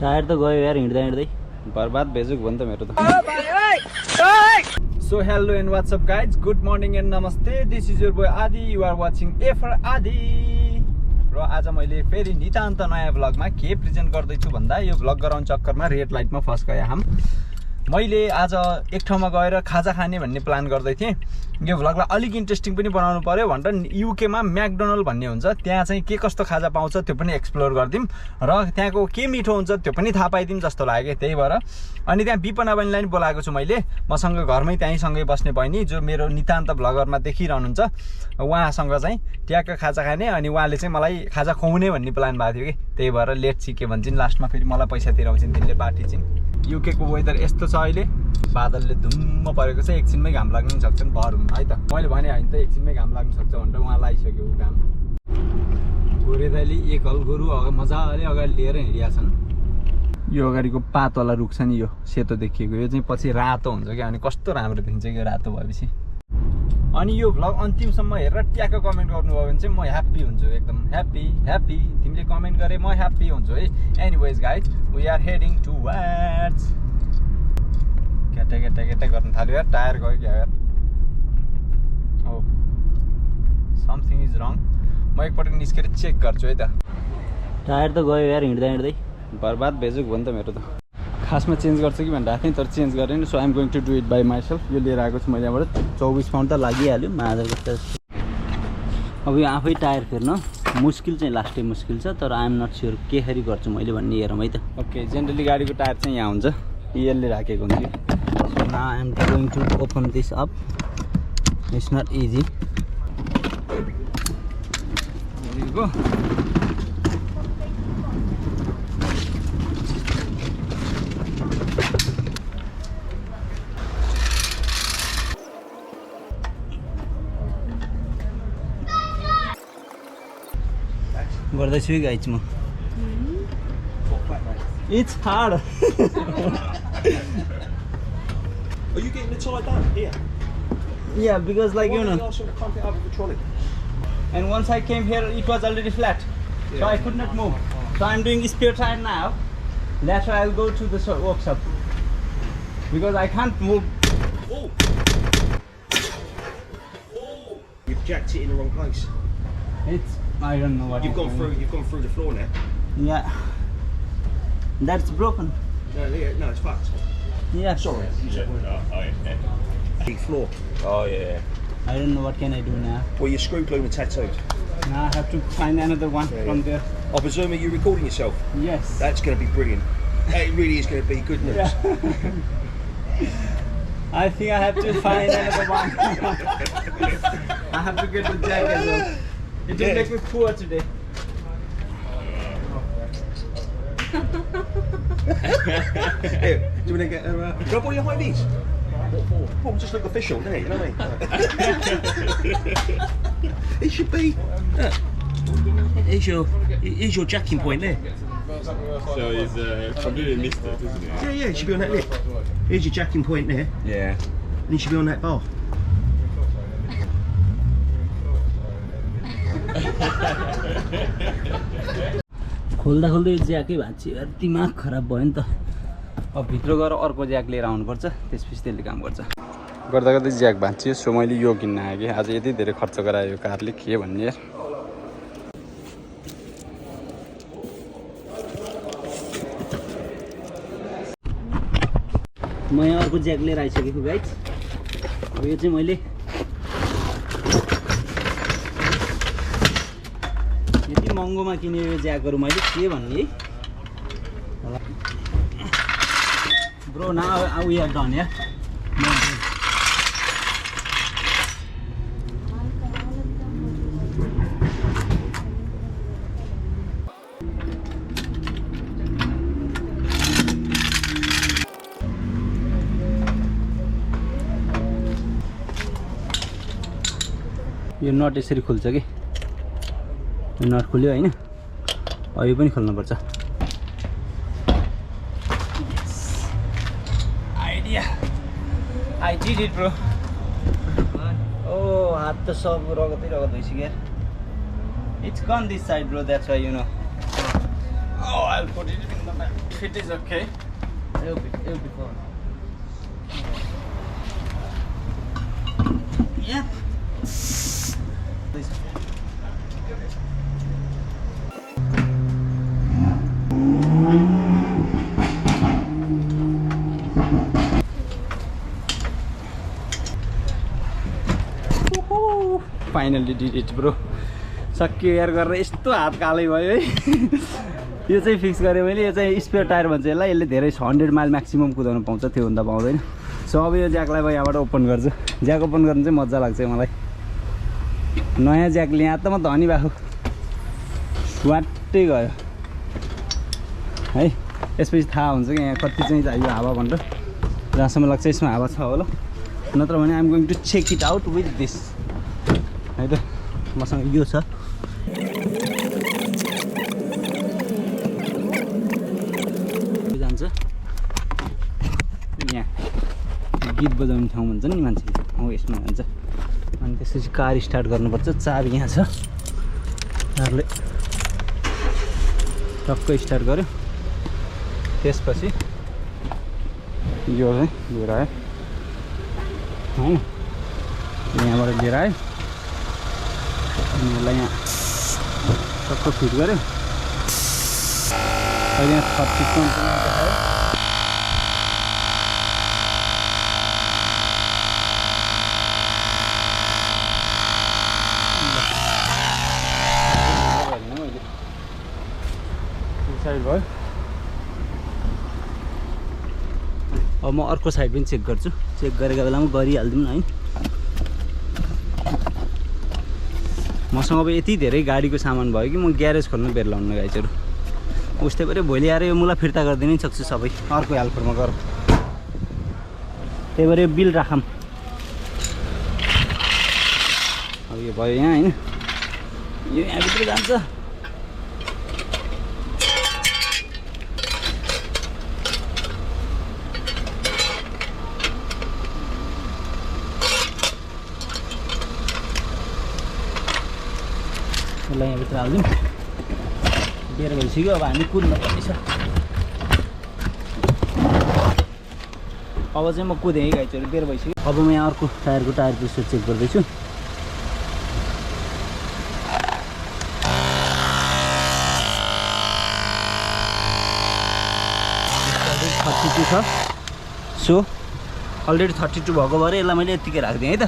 Tyre त गयो यार हिँड्दै हिँड्दै बर्बाद भेजुक भयो नि त मेरो त so hello and what's up guys good morning and नमस्ते this is your boy Adi you are watching a फर आदि र आज मैले फेरि नितान्त नयाँ भ्लगमा के प्रेजेन्ट गर्दैछु भन्दा यो भ्लग गराउने चक्करमा रेड लाइटमा फर्स्ट गएँ मैले आज एक ठाउँमा गएर खाजा खाने भन्ने प्लान गर्दै थिएँ यो भ्लगलाई अलिक इन्ट्रेस्टिङ पनि बनाउनु पर्यो भनेर युकेमा म्याकडोनल्ड भन्ने हुन्छ त्यहाँ चाहिँ के कस्तो खाजा पाउँछ त्यो पनि एक्सप्लोर गरिदिउँ र त्यहाँको के मिठो हुन्छ त्यो पनि थाहा पाइदिउँ जस्तो लाग्यो त्यही भएर अनि त्यहाँ विपना बहिनीलाई पनि बोलाएको छु मैले मसँग घरमै त्यहीँसँगै बस्ने बहिनी जो मेरो नितान्त भ्लगरमा देखिरहनुहुन्छ उहाँसँग चाहिँ ट्याक्क खाजा खाने अनि उहाँले चाहिँ मलाई खाजा खुवाउने भन्ने प्लान भएको थियो कि त्यही भएर लेट छि के भन्छन् लास्टमा फेरि मलाई पैसा तिराउँछन् तिनले बाटिन्छन् युकेको वेदर यस्तो छ अहिले बादलले धुम्म परेको छ एकछिनमै घाम लाग्न पनि सक्छ नि भर हुनु है त मैले भने होइन त एकछिनमै घाम लाग्न सक्छ भनेर उहाँ लगाइसक्यो घाम गोरे दाइले एक हल गोरु मजाले अगाडि लिएर हिँडिया छन् यो अगाडिको पातवाला रुख छ नि यो सेतो देखिएको यो चाहिँ पछि रातो हुन्छ क्या अनि कस्तो राम्रो देखिन्छ कि रातो भएपछि अनि यो भ्लग अन्तिमसम्म हेरेर ट्याक्क कमेन्ट गर्नुभयो भने चाहिँ म ह्याप्पी हुन्छु एकदम ह्याप्पी तिमीले कमेन्ट गरे म ह्याप्पी हुन्छु है anyways guys we are heading towards केटा गर्न थाल्यो यार टायर गयो क्या यार हो समथिङ इज रङ म एकपटक निस्केर चेक गर्छु है त टायर त गयो यार हिँड्दै हिँड्दै बर्बाद भेजुक भयो नि त मेरो त खासमा चेन्ज गर्छु कि भनेर आएको थिएँ तर चेन्ज गरेन so I'm going to do it by myself यो लिएर आएको छु मैले यहाँबाट 24 पाउन्ड त लागिहाल्यो मादरको अब यो आफै टायर फेर्न मुस्किल चाहिँ लास्टै मुस्किल छ तर आइएम नट स्योर के खरी गर्छु मैले भन्ने हेरौँ है त ओके जेनरली गाडीको टायर चाहिँ यहाँ हुन्छ यसले राखेको हुन्छ so now I am going to open this up it's not easy go गर्दैछु गाइज म It's hard. Are you getting the tire down here? Yeah, because like you know. Can't get out of the trolley. And once I came here, it was already flat, so I could not move. So I'm doing spare tire now. Later I'll go to the workshop because I can't move. Oh! You've jacked it in the wrong place. It's I don't know what. You've gone through the floor now. Yeah. That's broken. No, it's fucked. Yeah. Sorry. Big floor. Oh yeah. I don't know what can I do now. Well, your screw glue and tattooed. Now I have to find another one from there. I presume are you recording yourself? Yes. That's going to be brilliant. It really is going to be good news. Yeah. I think I have to find another one. I have to get the jack as well. It will make me poor today. Here, do you want to get can I borrow your high vis? What for? Well, just look official, doesn't it? You know what I mean? It should be. Here's your jacking point there. So he's completely missed it, isn't he? Yeah, it should be on that lip. Here's your jacking point there. Yeah. And it should be on that bar. खोल्दा खोल्दै ज्याकै भाँच्यो यार दिमाग खराब भयो नि त अब भित्र गएर अर्को ज्याक लिएर आउनुपर्छ त्यसपछि त्यसले काम गर्छ गर्दा गर्दै ज्याक भाँच्यो सो मैले यो किन्न आएँ कि आज यति धेरै खर्च गरायो यो कारले के भन्ने यार म यहाँ अर्को ज्याक लिएर आइसकेको गाइज अब यो चाहिँ मैले यति महँगोमा किने यो ज्याकहरू मैले के भन्ने bro now we are done yeah यो नट यसरी खुल्छ कि यो नट खुल्यो हैन यो पनि खोल्नुपर्छ idea I did it bro oh हात त सब रगतै रगत भइसक्यो यार It's gone this side bro that's why you know oh I I'll put it in the back. If it is okay. It'll be fun. Yeah. Please. Finally did it, bro. सक्यो यार गरेर यस्तो हात कालै भयो है यो चाहिँ फिक्स गरेँ मैले यो चाहिँ स्पेयर टायर भन्छ यसलाई यसले धेरै 100 माइल म्याक्सिमम कुदाउनु पाउँछ त्योभन्दा पाउँदैन सो अब यो ज्याकलाई म यहाँबाट ओपन गर्छु ज्याक ओपन गर्नु चाहिँ मजा लाग्छ मलाई नयाँ ज्याक ल्याए त म धनी भएको स्वाटै गयो है यसपछि थाहा हुन्छ कि यहाँ कति चाहिँ चाहियो हावा भनेर जहाँसम्म लाग्छ यसमा हावा छ होला नत्र भने I'm going to check it out with this है त मसँग यो छ जान्छ यहाँ गीत बजाउने ठाउँ भन्छ नि मान्छेले हो यसमा भन्छ अनि त्यसपछि कार स्टार्ट गर्नुपर्छ चाबी यहाँ छ कारले टक्क स्टार्ट गर्यो त्यसपछि यो है लिएर आयो होइन यहाँबाट लिएर आयो अनि यसलाई यहाँ टक्क फिट गर्यो अहिले यहाँ 30 देखायो साइड भयो अब म अर्को साइड पनि चेक गर्छु चेक गरेको बेलामा गरिहाल्दिउँ न है मसँग अब यति धेरै गाडीको सामान भयो कि म ग्यारेज खोल्न बेर लाउनु गाइजहरू उस्तै पऱ्यो भोलि आएर यो मुला फिर्ता गरिदिनै सक्छु सबै अर्को हेल्परमा गर त्यही भएर यो बिल राखौँ अब यो भयो यहाँ होइन यो यहाँभित्र जान्छ यसलाई यहाँभित्र हालिदिउँ बेर भइसक्यो अब हामी कुद्न पर्ने छ अब चाहिँ म कुदेँ है गाइजहरू बेर भइसक्यो अब म यहाँ अर्को टायरको टायर प्रेसर चेक गर्दैछु 32 छ सो अलरेडी 32 भएको भएर यसलाई मैले यतिकै राख्दिएँ है त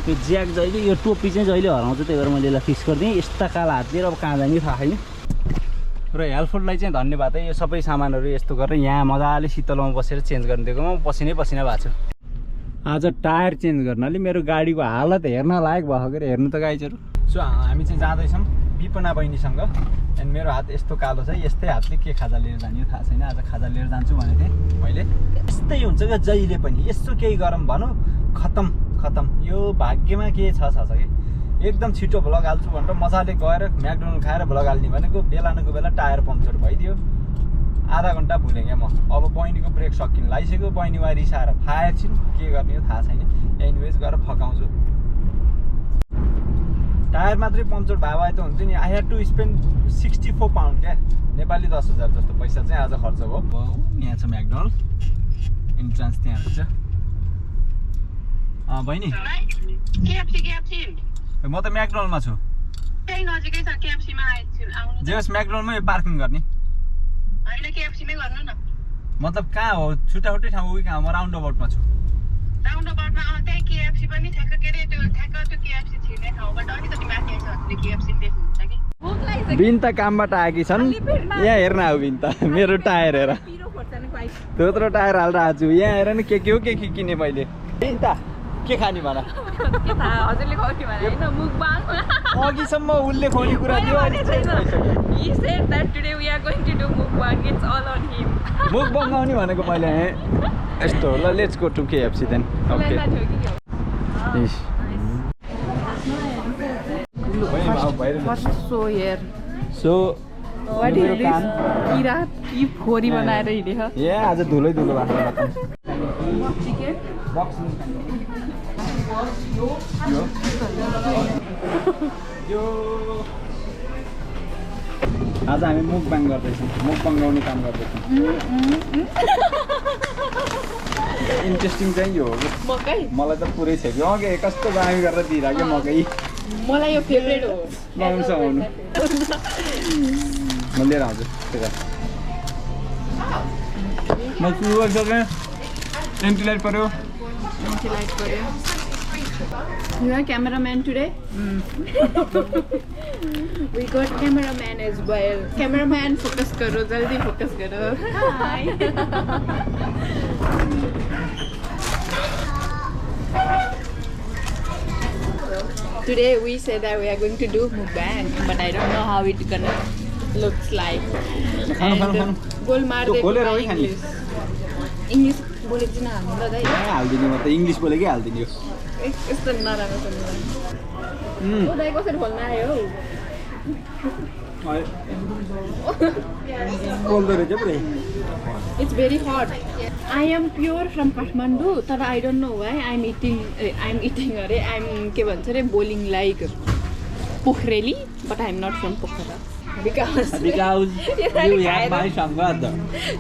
यो ज्याक जहिले यो टोपी चाहिँ जहिले हराउँछ त्यही भएर मैले यसलाई फिक्स गरिदिएँ यस्ता काला हात लिएर अब कहाँ जाने थाहा छैन र हेल्पफुललाई चाहिँ धन्यवाद है यो सबै सामानहरू यस्तो गरेर यहाँ मजाले शीतलमा बसेर चेन्ज गर्न दिएकोमा म पसिनै पसिना भएको छु आज टायर चेन्ज गर्नाले मेरो गाडीको हालत हेर्न लायक भएको के हेर्नु त गाइजहरू सो हामी चाहिँ जाँदैछौँ विपना बहिनीसँग एन्ड मेरो हात यस्तो कालो छ यस्तै हातले के खाजा लिएर जाने थाहा छैन आज खाजा लिएर जान्छु भनेको थिएँ मैले यस्तै हुन्छ क्या जहिले पनि यसो केही गरौँ भनौँ खतम यो भाग्यमा के छ कि एकदम छिटो भ्लग हाल्छु भनेर मजाले गएर म्याकडोनल्ड खाएर भ्लग हाल्ने भनेको बेलानको बेला टायर पङ्चर भइदियो आधा घन्टा भुलेँ क्या म अब बहिनीको ब्रेक सकिन लागिसक्यो बहिनी वा रिसाएर फायर छिन् के गर्ने हो थाहा छैन एनिवेज गएर फकाउँछु टायर मात्रै पङ्चर भए त हुन्छ नि I had to spend 64 pound क्या नेपाली 10,000 जस्तो पैसा चाहिँ आज खर्च भयो यहाँ छ म्याकडोनल्ड इन्ट्रान्स त्यहाँ हुन्छ बहिनी म त म्याकडोनल्डमा छु जेस म्याकडोनल्डमै पार्किङ गर्ने मतलब कहाँ हो छुट्टाफुट्टै ठाउँ उही कहाँ म राउन्ड अबाउटमा छु बिन त कामबाट आएकी छन् यहाँ हेर्न आऊ बिन त मेरो टायर हेर त्यत्रो टायर हालेर आएको छु यहाँ हेर न के हो के किने मैले बिन त के खाने भन अघिसम्म उसले खोल्ने कुरा थियो मुख बङ्गाउने भनेको मैले यस्तो ल let's go to KFC then okay so फोरी बनाएर हिँडेको ए आज धुलै धुलो भएको आज हामी मुकबाङ गर्दैछौँ मुकबाङ गाउने काम गर्दैछौँ इन्ट्रेस्टिङ चाहिँ यो हो कि मकै मलाई त पुरै छ कि अघि कस्तो बामी गरेर दिइरहेको मकै मलाई यो फेभरेट हो लाउँछ आउनु म लिएर आउँछु त्यता म सुरु गरिसकेँ एन्टी लाइट पऱ्यो लाइट पर्यो You are cameraman today? We got cameraman as well. Cameraman, focus karo, jaldi focus karo. Hi. Today we said that we are going to do mukbang, but I don't know how it's gonna looks like. And goal maar de English. English बोले चाहिँ हामी दादा हाल्दिने म त English बोलेकै हाल्दिने हो यस्तो नराम्रो सुन्नु दाइ कसरी बोल्न आयो बोल्दो रहेछ पुरै It's very hot. I am pure from Kathmandu, तर I don't know why I'm eating अरे I'm के भन्छ रे bowling like पोखरेली, but I'm not from Pokhara. Because you have my sangad.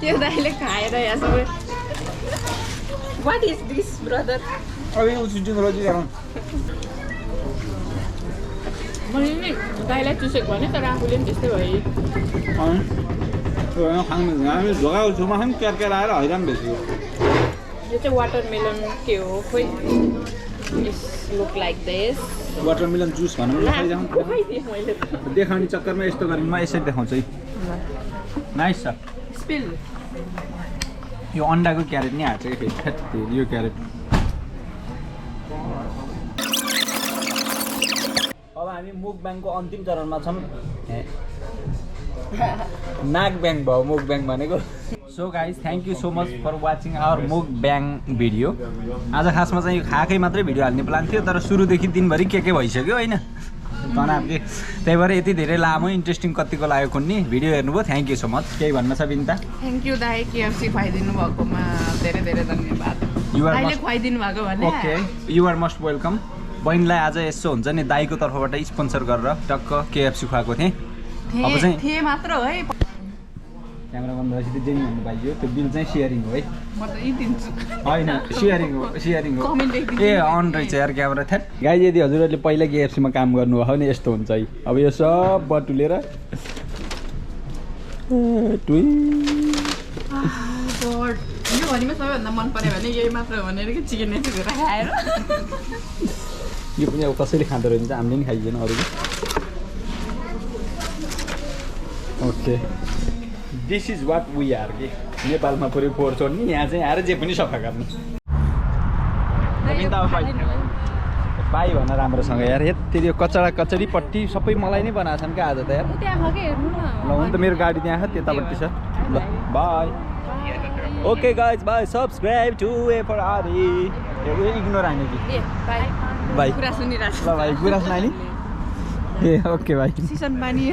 यो दाइले खाएर यहाँ सबै What is this, brother? अबे उ सुटिङ रोजी गरौँ मैले नि दाइलाई चुसेको भने तर आफूले पनि त्यस्तै भयो खानु हामी झोगाको छेउमा खानु क्यार आएर हैरान भइसक्यो यो चाहिँ वाटरमेलन के हो खोइ This look like this. Watermelon juice भनौँ न खाइदिएँ मैले त देखाउने चक्करमा यस्तो गरेँ म यसरी देखाउँछु है नाइस छ स्पिल यो अन्डाको क्यारेट नि हाल्छ कि फेरि यो क्यारेट अब हामी मुकब्याङको अन्तिम चरणमा छौँ नाकब्याङ भयो मुकब्याङ भनेको so guys thank you so much for watching our mukbang video आज खासमा चाहिँ यो खाएकै मात्रै भिडियो हाल्ने प्लान थियो तर सुरुदेखि दिनभरि के भइसक्यो होइन तनाव के त्यही भएर यति धेरै लामो इन्ट्रेस्टिङ कतिको लाग्यो कुन्नी भिडियो हेर्नुभयो थ्याङ्क यू सो मच केही भन्न छ बिन्ता थ्याङ्क यू दाइ केएफसी खुवाइदिनु भएकोमा धेरै धेरै धन्यवाद दाइले खुवाइदिनु भएको भने okay you are most welcome बहिनीलाई आज यसो हुन्छ नि दाइको तर्फबाट स्पोन्सर गरेर टक्क केएफसी खुवाएको थिएँ अब चाहिँ थिए मात्र है क्यामेरा बन्द भएपछि त जेनी भन्नु पाइयो त्यो बिल चाहिँ सेयरिङ हो है म त यही दिन्छु होइन सेयरिङ हो ए अन रहेछ यार क्यामेरा थ्याट गाइज यदि हजुरहरूले पहिला केएफसीमा काम गर्नुभयो भने यस्तो हुन्छ है अब यो सब बटुलेर यो भनिमा सबैभन्दा मन पर्यो भने यही मात्र हो भनेर कि चिकन नेचुकेर खाएर यो पनि अब कसैले खाँदो रहेछ हामीले पनि खाइदिएन अरूले okay this is what we are कि नेपालमा पुरै फोहोर छोड्ने यहाँ चाहिँ आएर जे पनि सफा गर्ने बाई भन राम्रोसँग यार यति यो कचडा कचडीपट्टि सबै मलाई नै बनाएको छन् क्या आज त यार ल हुन त मेरो गाडी त्यहाँ छ त्यतापट्टि छ ल bye okay guys bye subscribe to F R R E ignore हाने कि बाई कुरा सुनिरहेको ल भाइ कुरा सुनाइ नि ए ओके भाइ सिसन पानी